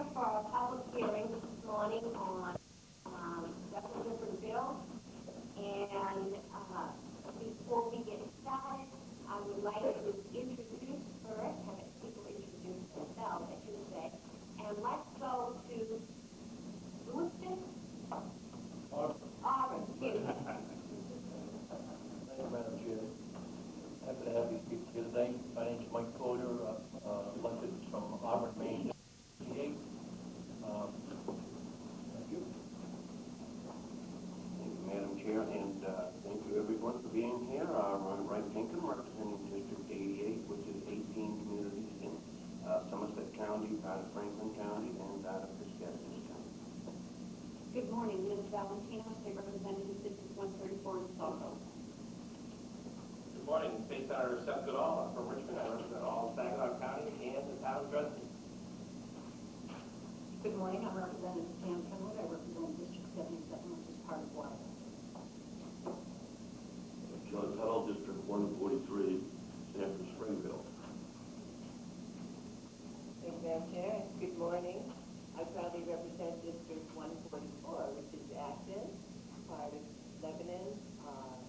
here for a public hearing this morning on several different bills. And before we get started, I would like to introduce first, have people introduce themselves, I should say. And let's go to Lewiston. Auburn, excuse me. Thank you, Madam Chair. Happy to have you speak here today. My name is Mike Coder, elected from Auburn, Maine, 68. Thank you. Thank you, Madam Chair, and thank you everyone for being here. I'm Wright Pinkham, representing District 88, which is 18 communities in Somerset County, part of Franklin County, and part of Piscataquis County. Good morning, Ms. Valentino, State Representative, District 134 in Soho. Good morning, State Senator Seth Goodall. I'm from Richmond. I represent all of Saginaw County and the town of Dresden. Good morning, I'm Representative Pam Kenwood. I represent District 77, which is part of Waterloo. John Tuttle, District 143, Sanford, Springfield. Thank you, Madam Chair. Good morning. I proudly represent District 144, which is Acton, part of Lebanon,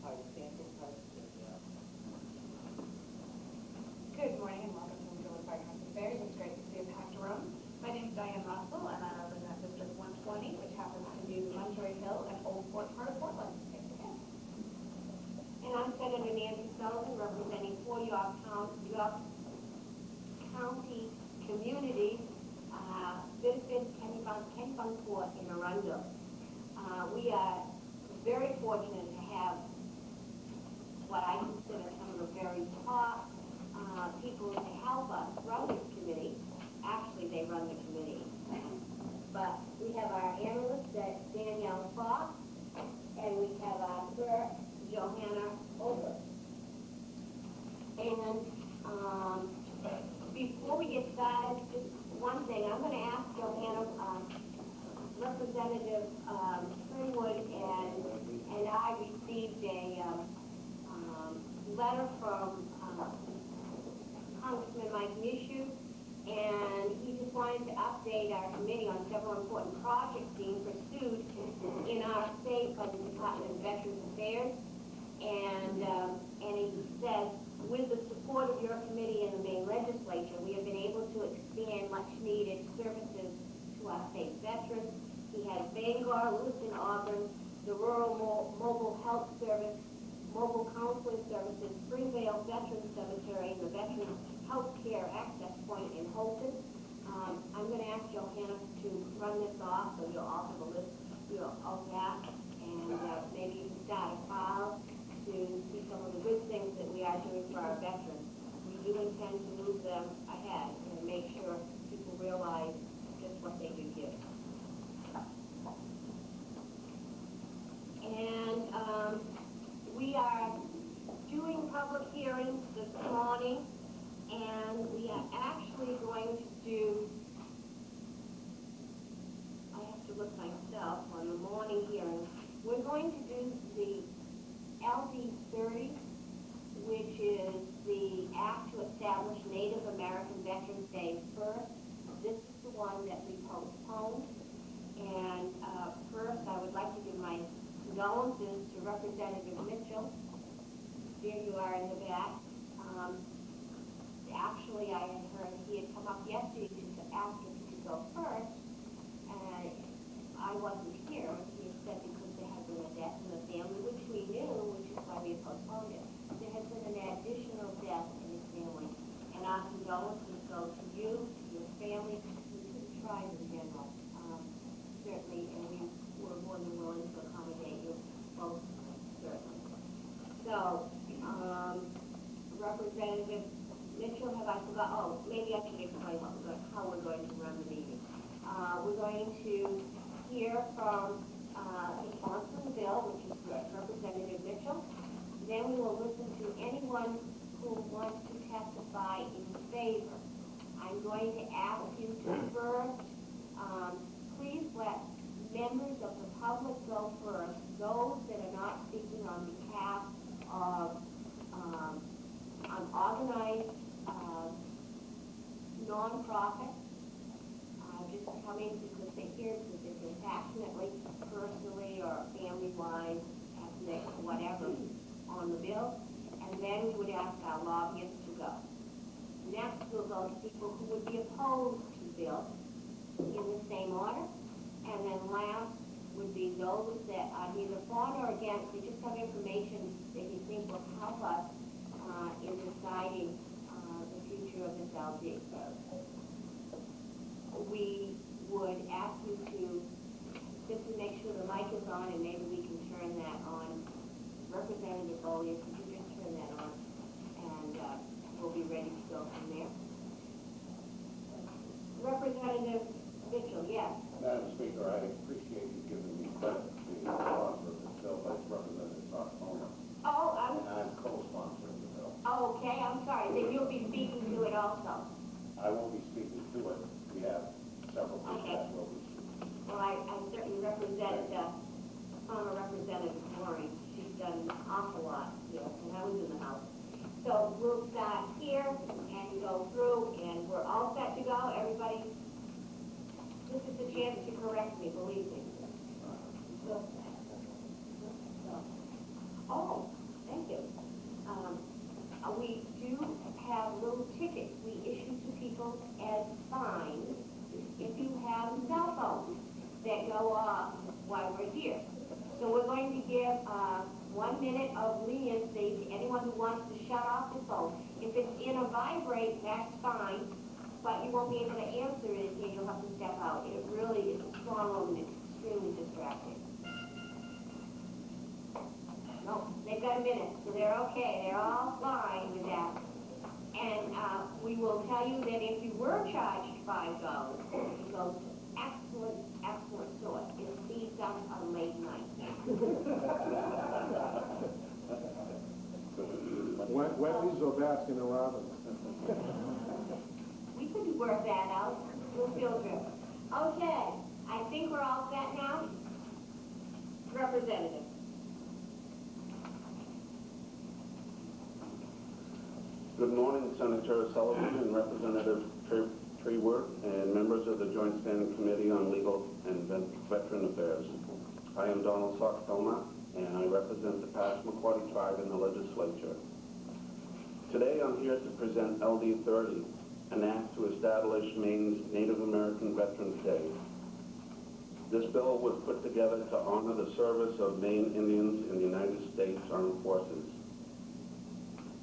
part of Sanford, part of Springfield. Good morning and welcome to the Village Fire House Affairs. It's great to see a packed room. My name is Diane Russell and I represent District 120, which happens to be Munjoy Hill and Old Fort, part of Portland. Thanks again. And I'm Senator Nancy Sullivan, representing 4 York County communities, Biddeford, Kennebunkport, and Arundel. We are very fortunate to have what I consider some of the very top people to help us run this committee. Actually, they run the committee. But we have our analyst, Danielle Fox, and we have our clerk, Johanna Over. And before we get started, just one thing, I'm going to ask Johanna, Representative Springwood and I received a letter from Congressman Mike Nishu, and he just wanted to update our committee on several important projects being pursued in our state by the Department of Veterans Affairs. And he says, with the support of your committee and the Maine Legislature, we have been able to expand much-needed services to our state veterans. He has Bangor, Lewiston, Auburn, the Rural Mobile Health Service, Mobile Counseling Services, Springvale Veterans Cemetery, and the Veterans Health Care Access Point in Holton. I'm going to ask Johanna to run this off, so you'll all have a list of that, and maybe you can start a file to see some of the good things that we are doing for our veterans. We do intend to move them ahead and make sure people realize just what they do give. And we are doing public hearings this morning, and we are actually going to do, I have to look myself on the morning hearing, we're going to do the LD 30, which is the Act to Establish Native American Veterans Day first. This is the one that we postponed. And first, I would like to give my condolences to Representative Mitchell. There you are in the back. Actually, I had heard he had come up yesterday to ask if he could go first. And I wasn't here. He had said because there had been a death in the family, which we knew, which is why we postponed it. There has been an additional death in his family. And our condolences go to you, to your family, to the tribe in general. Certainly, and we were more than willing to accommodate you both, certainly. So, Representative Mitchell, have I forgot? Oh, maybe I should explain how we're going to run the meeting. We're going to hear from the sponsor of the bill, which is Representative Mitchell. Then we will listen to anyone who wants to testify in favor. I'm going to ask you to first, please let members of the public go first, those that are not speaking on behalf of unorganized non-profits, just coming because they're here, because they feel passionately, personally, or family-wise, ethnic, whatever, on the bill. And then we would ask our lobbyists to go. Next, we'll go to people who would be opposed to the bill in the same order. And then last would be those that are neither for nor against. They just have information that you think will help us in deciding the future of this LD. We would ask you to simply make sure the mic is on, and maybe we can turn that on. Representative Bollier, could you just turn that on? And we'll be ready to go from there. Representative Mitchell, yes. Madam Speaker, I appreciate you giving me credit to be the sponsor of this bill, Vice Representative Sarcoma. Oh, And I'm co-sponsor of the bill. okay, I'm sorry. Then you'll be speaking to it also. I won't be speaking to it. We have several people that will be speaking. Well, I certainly represent former Representative Warren. She's done an awful lot here when I was in the House. So we'll start here and go through, and we're all set to go. Everybody, this is the chance to correct me, believe me. Oh, thank you. We do have little tickets we issue to people as fines if you have cell phones that go off while we're here. So we're going to give 1 minute of leniency to anyone who wants to shut off the phone. If it's in a vibrate, that's fine, but you won't be able to answer it and you'll have to step out. It really is a strong and it's extremely distracting. No, they've got a minute, so they're okay. They're all fine with that. And we will tell you that if you were charged $5, it goes to excellent, excellent source. It feeds us on late night. Wendy's or Baskin and Robbins? We could work that out. We'll field trip. Okay, I think we're all set now. Representative. Good morning, Senator Sullivan and Representative Treeworth and members of the Joint Standing Committee on Legal and Veteran Affairs. I am Donald Sock-Belmont, and I represent the Passamaquoddy tribe in the legislature. Today I'm here to present LD 30, an act to establish Maine's Native American Veterans Day. This bill was put together to honor the service of Maine Indians in the United States Armed Forces.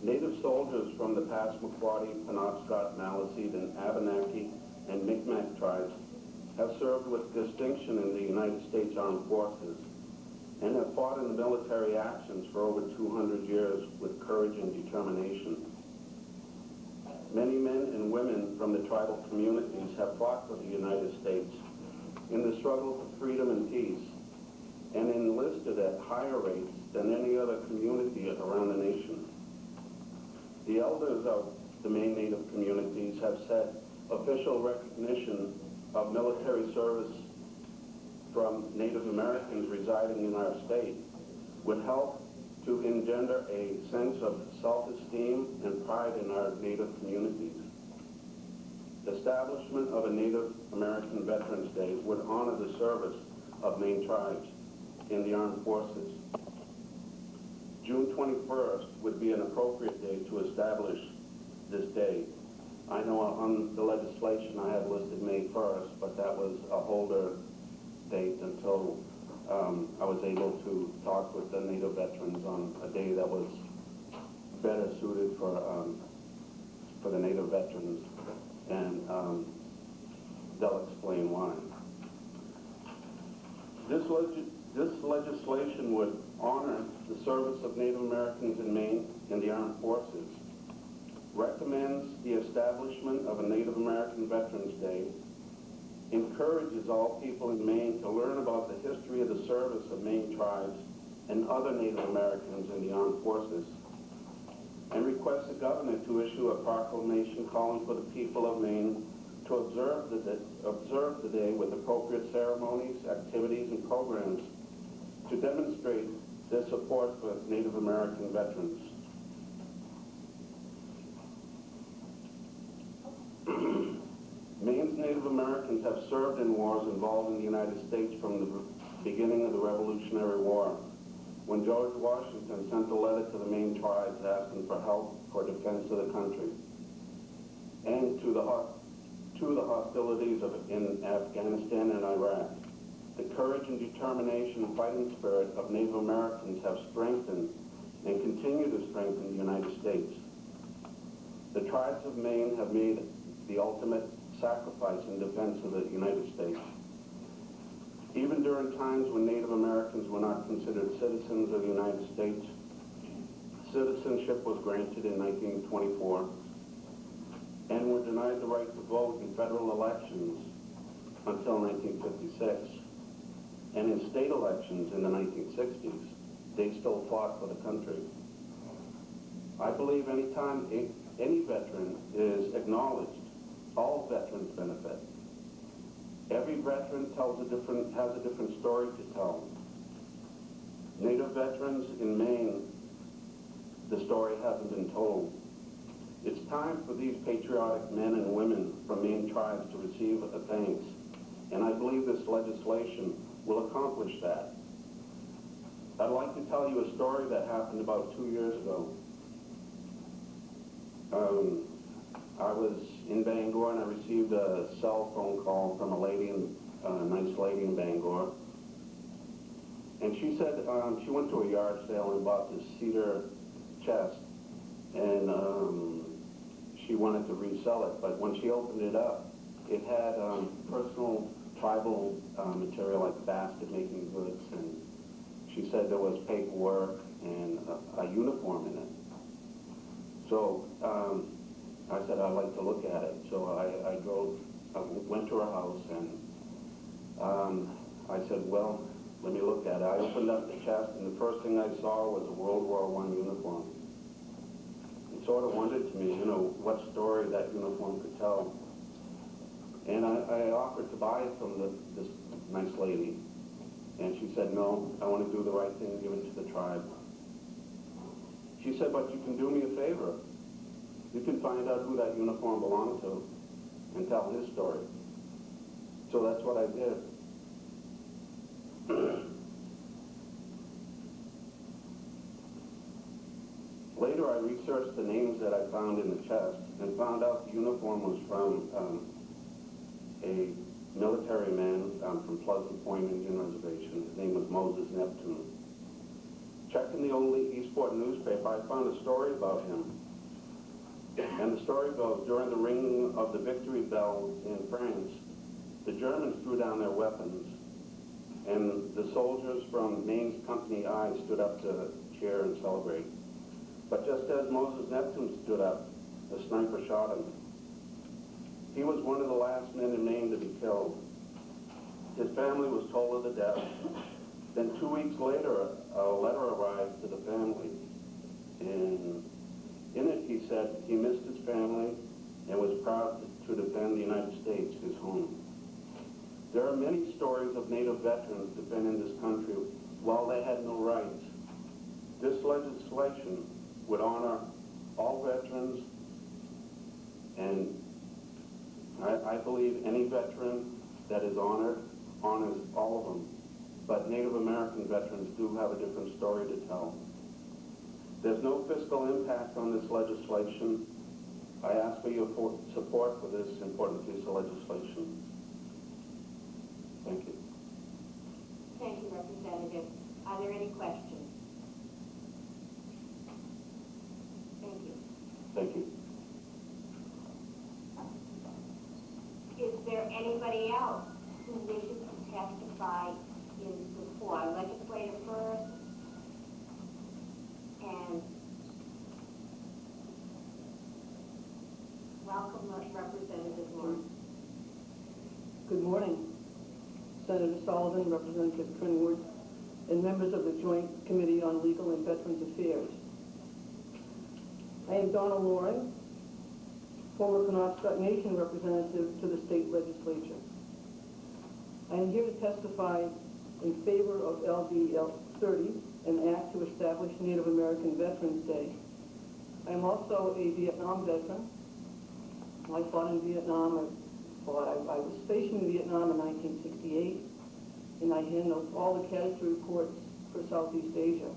Native soldiers from the Passamaquoddy, Penobscot, Maliseet, and Abenaki and Mi'kmaq tribes have served with distinction in the United States Armed Forces and have fought in the military actions for over 200 years with courage and determination. Many men and women from the tribal communities have fought for the United States in the struggle for freedom and peace and enlisted at higher rates than any other community around the nation. The elders of the Maine Native communities have said official recognition of military service from Native Americans residing in our state would help to engender a sense of self-esteem and pride in our Native communities. The establishment of a Native American Veterans Day would honor the service of Maine tribes in the armed forces. June 21st would be an appropriate day to establish this day. I know on the legislation I have listed May 1st, but that was a holder date until I was able to talk with the Native veterans on a day that was better suited for the Native veterans, and they'll explain why. This legislation would honor the service of Native Americans in Maine in the armed forces, recommends the establishment of a Native American Veterans Day, encourages all people in Maine to learn about the history of the service of Maine tribes and other Native Americans in the armed forces, and requests the governor to issue a proclamation calling for the people of Maine to observe the day with appropriate ceremonies, activities, and programs to demonstrate their support for Native American veterans. Maine's Native American Americans have served in wars involving the United States from the beginning of the Revolutionary War, when George Washington sent a letter to the Maine tribes asking for help for defense of the country, and to the hostilities in Afghanistan and Iraq. The courage and determination and fighting spirit of Native Americans have strengthened and continue to strengthen the United States. The tribes of Maine have made the ultimate sacrifice in defense of the United States. Even during times when Native Americans were not considered citizens of the United States, citizenship was granted in 1924 and were denied the right to vote in federal elections until 1956. And in state elections in the 1960s, they still fought for the country. I believe anytime any veteran is acknowledged, all veterans benefit. Every veteran has a different story to tell. Native veterans in Maine, the story hasn't been told. It's time for these patriotic men and women from Maine tribes to receive a thanks, and I believe this legislation will accomplish that. I'd like to tell you a story that happened about 2 years ago. I was in Bangor and I received a cell phone call from a nice lady in Bangor. And she said she went to a yard sale and bought this cedar chest, and she wanted to resell it. But when she opened it up, it had personal tribal material like basket making goods, and she said there was paperwork and a uniform in it. So I said I'd like to look at it. So I went to her house, and I said, well, let me look at it. I opened up the chest, and the first thing I saw was a World War I uniform. It sort of wondered to me, what story that uniform could tell. And I offered to buy it from this nice lady. And she said, no, I want to do the right thing and give it to the tribe. She said, but you can do me a favor. You can find out who that uniform belonged to and tell his story. So that's what I did. Later, I researched the names that I found in the chest and found out the uniform was from a military man from Pleasant Point Indian Reservation. His name was Moses Neptune. Checking the old Eastport newspaper, I found a story about him. And the story goes, during the ringing of the victory bell in France, the Germans threw down their weapons, and the soldiers from Maine's Company I stood up to cheer and celebrate. But just as Moses Neptune stood up, a sniper shot him. He was one of the last men in Maine to be killed. His family was told of the death. Then 2 weeks later, a letter arrived to the family, and in it he said he missed his family and was proud to defend the United States, his home. There are many stories of Native veterans defending this country while they had no rights. This legislation would honor all veterans, and I believe any veteran that is honored honors all of them. But Native American veterans do have a different story to tell. There's no fiscal impact on this legislation. I ask for your support for this important piece of legislation. Thank you. Thank you, Representative. Are there any questions? Thank you. Thank you. Is there anybody else who wishes to testify in support? Legislator first, and welcome, Representative Lawrence. Good morning, Senator Sullivan, Representative Trinwood, and members of the Joint Committee on Legal and Veterans Affairs. I am Donna Loring, former Penobscot Nation representative to the state legislature. I am here to testify in favor of LB 30, an act to establish Native American Veterans Day. I am also a Vietnam veteran. I fought in Vietnam. I fought. I was stationed in Vietnam in 1968, and I handled all the casualty reports for Southeast Asia.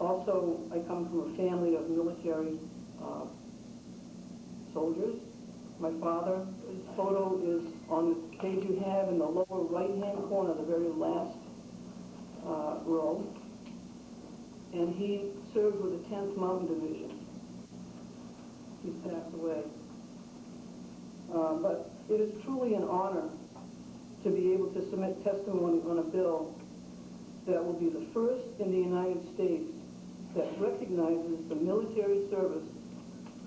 Also, I come from a family of military soldiers. My father, his photo is on the page you have in the lower right-hand corner, the very last row. And he served with the 10th Mountain Division. He's passed away. But it is truly an honor to be able to submit testimony on a bill that will be the first in the United States that recognizes the military service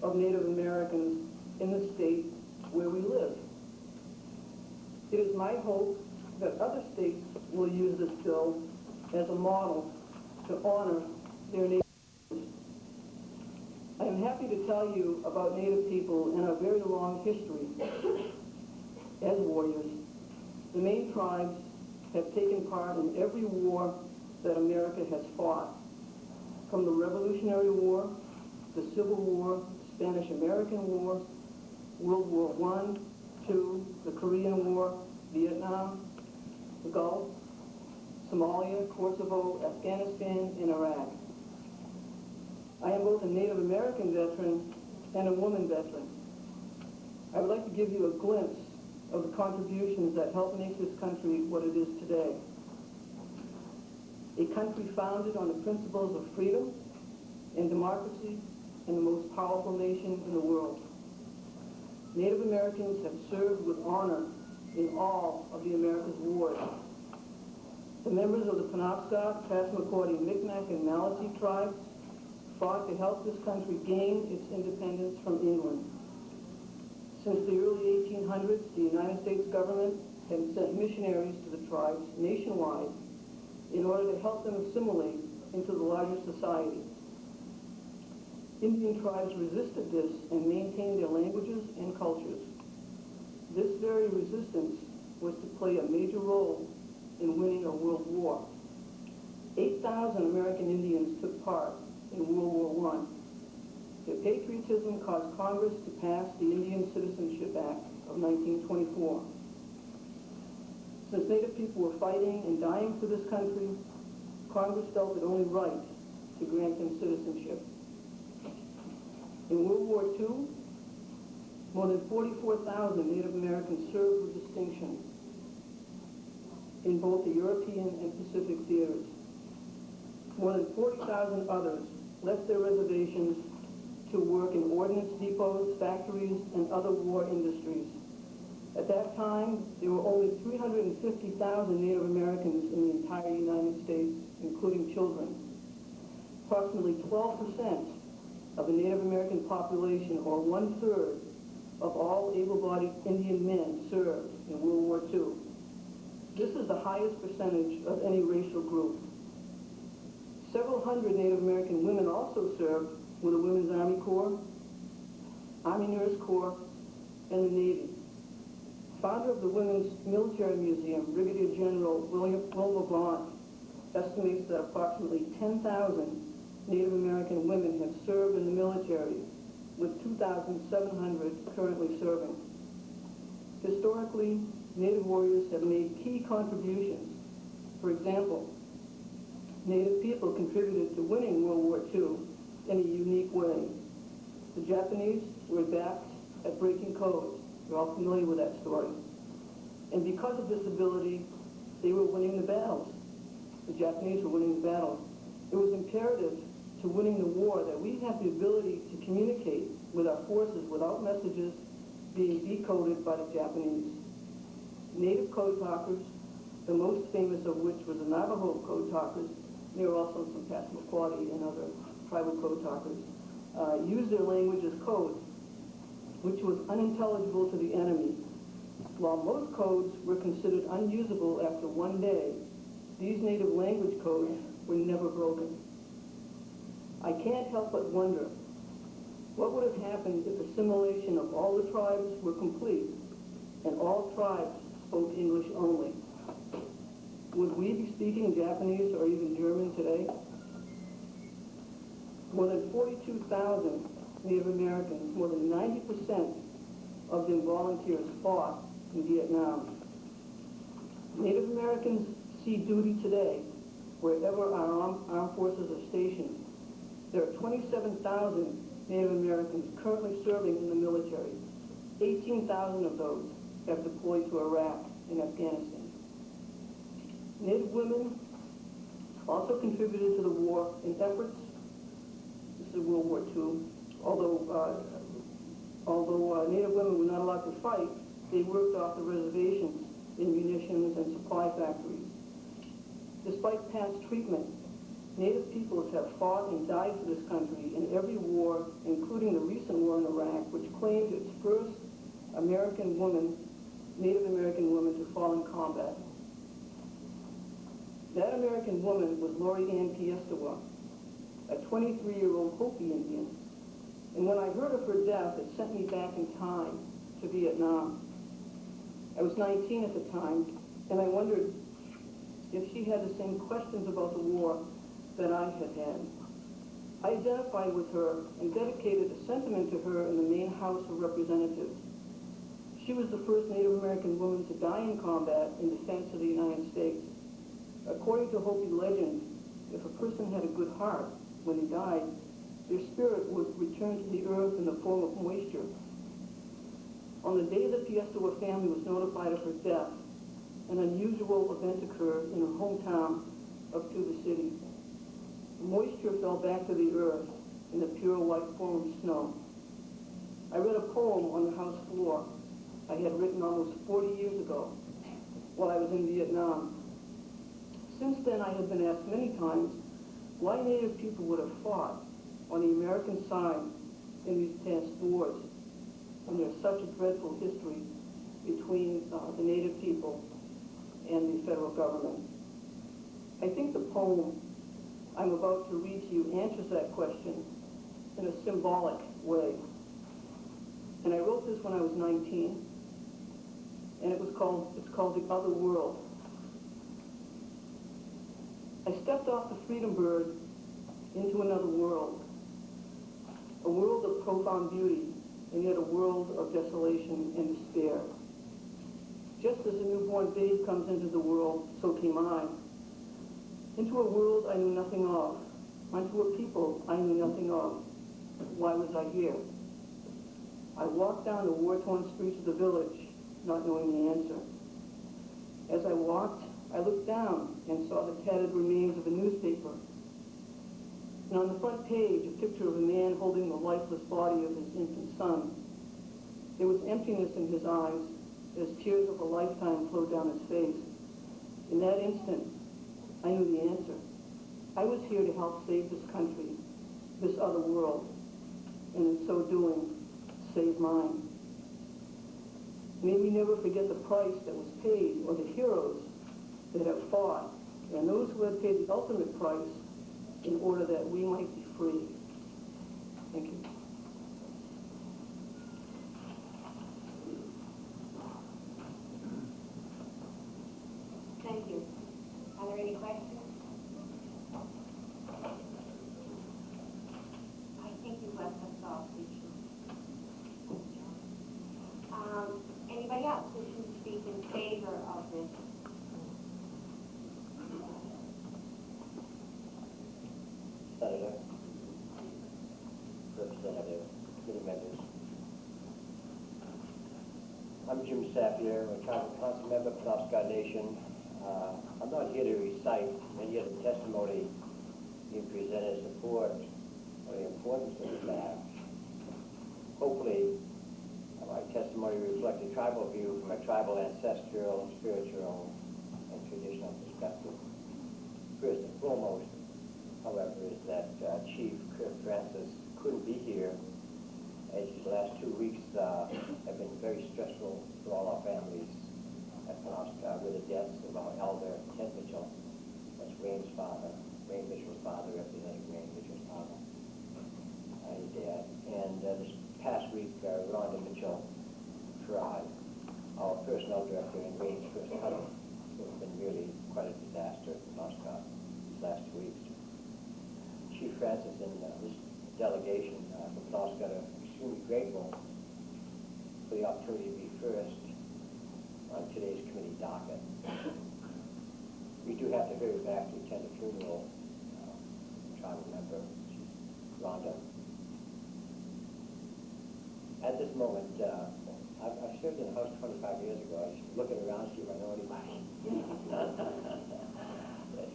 of Native Americans in the state where we live. It is my hope that other states will use this bill as a model to honor their Native Americans. I am happy to tell you about Native people and our very long history as warriors. The Maine tribes have taken part in every war that America has fought, from the Revolutionary War, the Civil War, Spanish-American War, World War I, II, the Korean War, Vietnam, the Gulf, Somalia, Kosovo, Afghanistan, and Iraq. I am both a Native American veteran and a woman veteran. I would like to give you a glimpse of the contributions that helped make this country what it is today. A country founded on the principles of freedom and democracy, and the most powerful nation in the world. Native Americans have served with honor in all of the America's wars. The members of the Penobscot, Passamaquoddy, Micmac, and Malachi tribes fought to help this country gain its independence from England. Since the early 1800s, the United States government had sent missionaries to the tribes nationwide in order to help them assimilate into the larger society. Indian tribes resisted this and maintained their languages and cultures. This very resistance was to play a major role in winning a world war. 8,000 American Indians took part in World War I. Their patriotism caused Congress to pass the Indian Citizenship Act of 1924. Since Native people were fighting and dying for this country, Congress felt it only right to grant them citizenship. In World War II, more than 44,000 Native Americans served with distinction in both the European and Pacific theaters. More than 40,000 others left their reservations to work in ordnance depots, factories, and other war industries. At that time, there were only 350,000 Native Americans in the entire United States, including children. Approximately 12% of the Native American population, or 1/3 of all able-bodied Indian men, served in World War II. This is the highest percentage of any racial group. Several hundred Native American women also served with the Women's Army Corps, Army Nurse Corps, and the Navy. Founder of the Women's Military Museum, Brigadier General Wilma Blount, estimates that approximately 10,000 Native American women have served in the military, with 2,700 currently serving. Historically, Native warriors have made key contributions. For example, Native people contributed to winning World War II in a unique way. The Japanese were adept at breaking codes. You're all familiar with that story. And because of this ability, they were winning the battles. The Japanese were winning the battles. It was imperative to winning the war that we have the ability to communicate with our forces without messages being decoded by the Japanese. Native code talkers, the most famous of which was the Navajo code talkers, there were also some Passamaquoddy and other tribal code talkers, used their language as code, which was unintelligible to the enemy. While most codes were considered unusable after one day, these native language codes were never broken. I can't help but wonder, what would have happened if assimilation of all the tribes were complete and all tribes spoke English only? Would we be speaking Japanese or even German today? More than 42,000 Native Americans, more than 90% of them volunteers fought in Vietnam. Native Americans see duty today wherever our armed forces are stationed. There are 27,000 Native Americans currently serving in the military. 18,000 of those have deployed to Iraq and Afghanistan. Native women also contributed to the war in efforts. This is World War II. Although Native women were not allowed to fight, they worked off the reservations in munitions and supply factories. Despite past treatment, Native peoples have fought and died for this country in every war, including the recent war in Iraq, which claimed its first Native American woman to fall in combat. That American woman was Lori Ann Piestewa, a 23-year-old Hopi Indian. And when I heard of her death, it sent me back in time to Vietnam. I was 19 at the time, and I wondered if she had the same questions about the war that I had had. I identified with her and dedicated a sentiment to her in the Maine House of Representatives. She was the first Native American woman to die in combat in defense of the United States. According to Hopi legend, if a person had a good heart when he died, their spirit would return to the earth in the form of moisture. On the day the Piestewa family was notified of her death, an unusual event occurred in her hometown of Tuba City. Moisture fell back to the earth in the pure white form of snow. I read a poem on the house floor I had written almost 40 years ago while I was in Vietnam. Since then, I have been asked many times why Native people would have fought on the American side in these past wars, when there's such a dreadful history between the Native people and the federal government. I think the poem I'm about to read to you answers that question in a symbolic way. And I wrote this when I was 19, and it's called The Other World. I stepped off the Freedom Bird into another world, a world of profound beauty, and yet a world of desolation and despair. Just as a newborn babe comes into the world, so came I, into a world I knew nothing of, onto a people I knew nothing of. Why was I here? I walked down the war-torn streets of the village, not knowing the answer. As I walked, I looked down and saw the tattered remains of a newspaper. And on the front page, a picture of a man holding the lifeless body of his infant son. There was emptiness in his eyes as tears of a lifetime flowed down his face. In that instant, I knew the answer. I was here to help save this country, this other world, and in so doing, save mine. May we never forget the price that was paid, or the heroes that have fought, and those who have paid the ultimate price in order that we might be free. Thank you. Thank you. Are there any questions? I think you left us all speechless. Anybody else wishing to speak in favor of this? Senator, Representative, committee members. I'm Jim Sapir, a council member for Penobscot Nation. I'm not here to recite many of the testimony being presented in support of the importance of the fact. Hopefully, my testimony reflects a tribal view from a tribal, ancestral, spiritual, and traditional perspective. First and foremost, however, is that Chief Kirk Francis couldn't be here, as these last 2 weeks have been very stressful for all our families at Penobscot, with the deaths of our elder, Ted Mitchell. That's Wayne's father, Wayne Mitchell's father, representing Wayne Mitchell's father, his dad. And this past week, Rhonda Mitchell tried, our personnel director in Wayne's first huddle. It's been really quite a disaster for Penobscot these last 2 weeks. Chief Francis and this delegation from Penobscot are extremely grateful for for the opportunity to be first on today's committee docket. We do have to hurry back to attend a funeral, tribal member, Rhonda. At this moment, I've served in the House 25 years ago. I was looking around to see if I know anybody.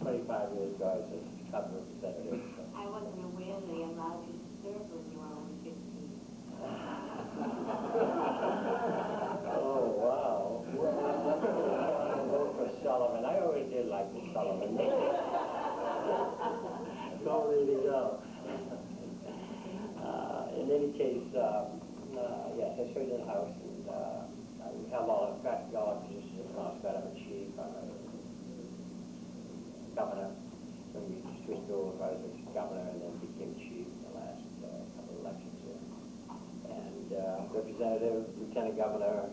25 years ago, I was a club representative. So. I wasn't aware they allowed you to serve when you were only 15. Oh, wow. Vote for Sullivan. I always did like the Sullivan. Don't really know. In any case, yes, I served in the House, and we have practically all our positions in the House. I'm a chief, I'm a governor. When we switched over, I was governor and then became chief in the last couple of elections here. And representative, lieutenant governor,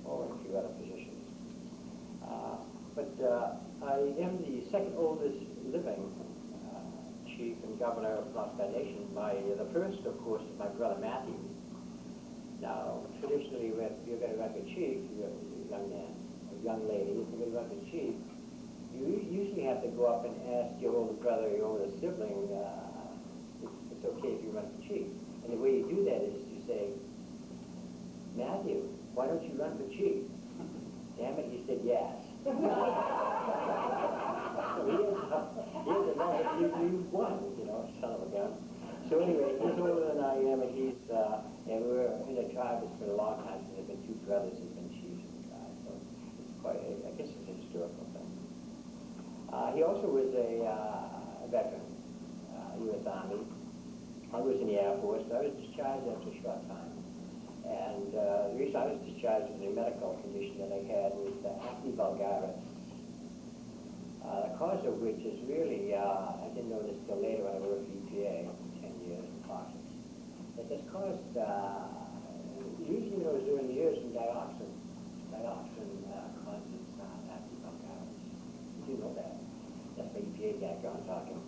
or a few other positions. But I am the second oldest living chief and governor of Penobscot Nation. The first, of course, is my brother Matthew. Now, traditionally, when you're going to run for chief, you're a young man, a young lady, if you're going to run for chief, you usually have to go up and ask your older brother or your older sibling if it's okay if you run for chief. And the way you do that is you say, Matthew, why don't you run for chief? Damn it, he said yes. So here's a man, you won, you know, son of a gun. So anyway, he's older than I am, and and we're in a tribe that's been a long time since there have been two brothers who've been chiefs in the tribe. So it's quite, I guess it's a historical thing. He also was a veteran, U.S. Army. I was in the Air Force, but I was discharged after a short time. And the reason I was discharged was a medical condition that I had was acne vulgaris. The cause of which is really, I didn't know this till later when I worked for EPA, 10 years in toxics. It has caused, usually when I was doing the years from dioxin causes acne vulgaris. You do know that. That's my EPA background talking.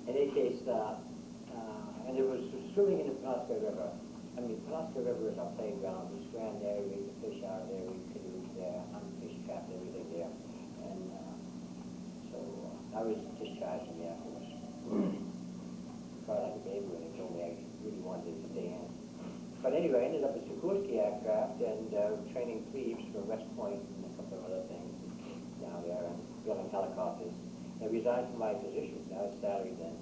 In any case, and it was swimming in the Penobscot River. I mean, Penobscot River is our playground. We swam there, we ate the fish out of there, we canoed there, fish trapped, everything there. And so I was discharged from the Air Force. Cried like a baby when they told me I really wanted to stay in. But anyway, I ended up at Sikorsky Aircraft and training plebes for West Point and a couple of other things down there and building helicopters. And resigned from my position. I was salaried then.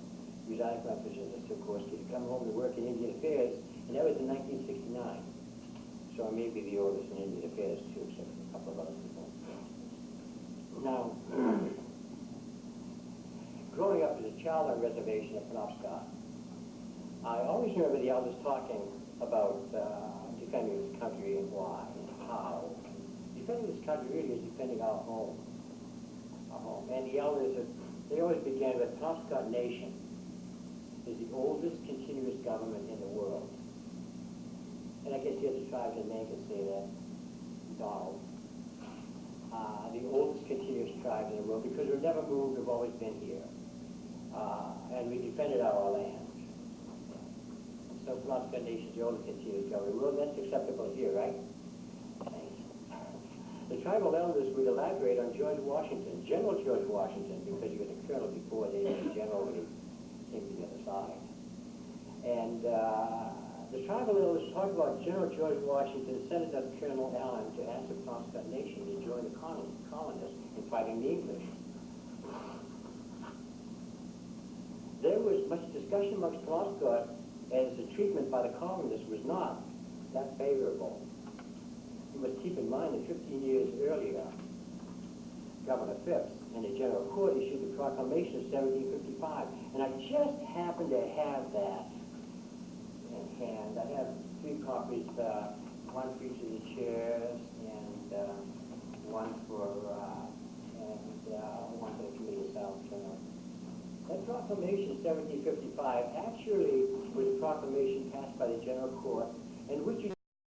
Resigned from my position at Sikorsky to come home to work in Indian Affairs, and that was in 1969. So I may be the oldest in Indian Affairs too, except for a couple of other people. Now, growing up as a child on a reservation at Penobscot, I always remember the elders talking about defending this country and why and how. Defending this country really is defending our home. Our home. And the elders, they always began with Penobscot Nation is the oldest continuous government in the world. And I guess the other tribes in Maine can say that. Donald. The oldest continuous tribe in the world because we've never moved, we've always been here. And we defended our land. So Penobscot Nation is the oldest continuous government in the world. That's acceptable here, right? Thanks. The tribal elders would elaborate on George Washington, General George Washington, because he was a colonel before they were a general when he came to the other side. And the tribal elders talk about General George Washington sending up Colonel Allen to ask the Penobscot Nation to join the colonists in fighting the English. There was much discussion amongst Penobscot as the treatment by the colonists was not that favorable. You must keep in mind that 15 years earlier, Governor Phipps and the General Court issued the Proclamation of 1755. And I just happen to have that in hand. I have 3 copies, one for each of the chairs and one for the committee itself. That Proclamation 1755 actually was a proclamation passed by the General Court in which